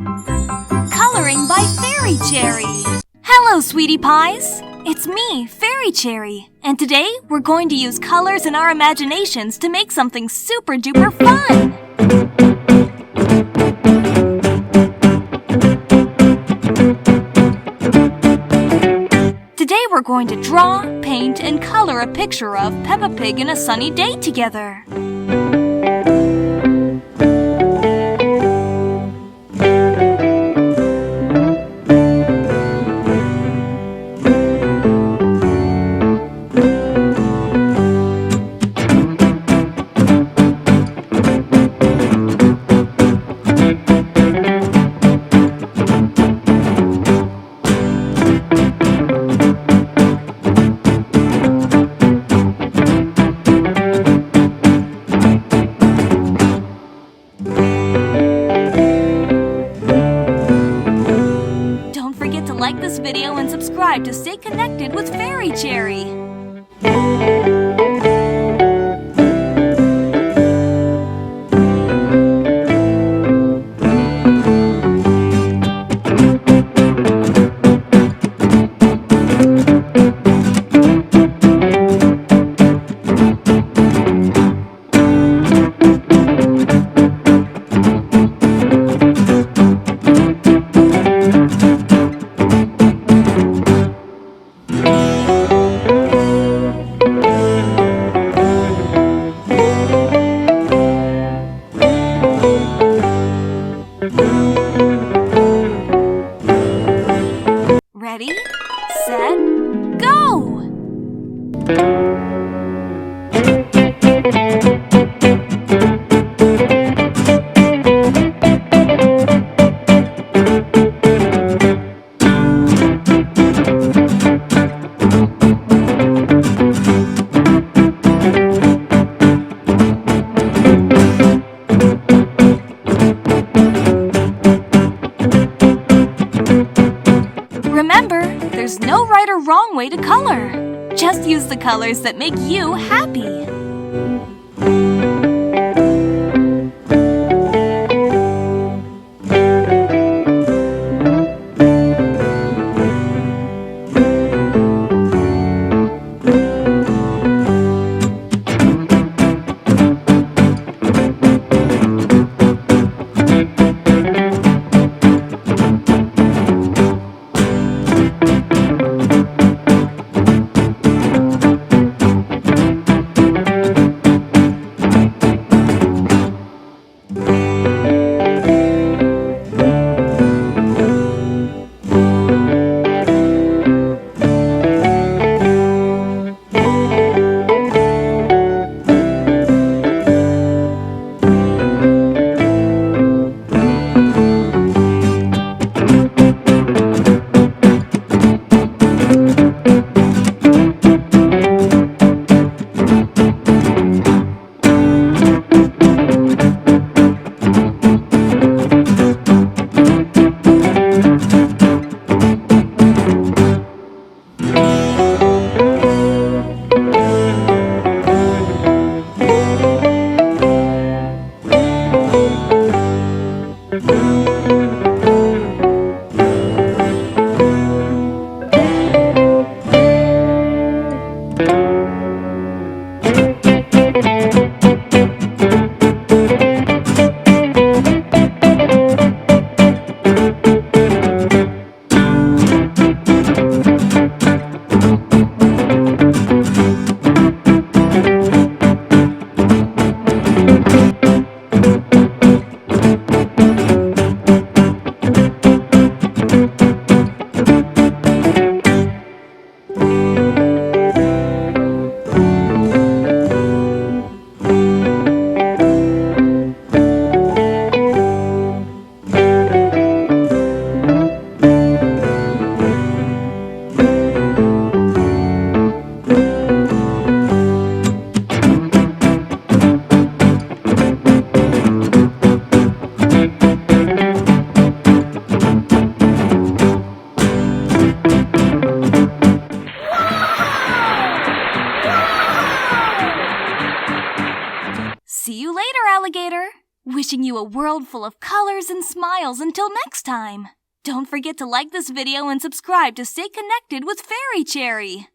Coloring by Fairy Cherry. Hello, sweetie pies! It's me, Fairy Cherry, and today we're going to use colors in our imaginations to make something super duper fun! Today we're going to draw, paint, and color a picture of Peppa Pig in a sunny day together. Like this video and subscribe to stay connected with Fairy Cherry. Ready, set, go! Remember, there's no right or wrong way to color. Just use the colors that make you happy. world full of colors and smiles until next time. Don't forget to like this video and subscribe to stay connected with Fairy Cherry.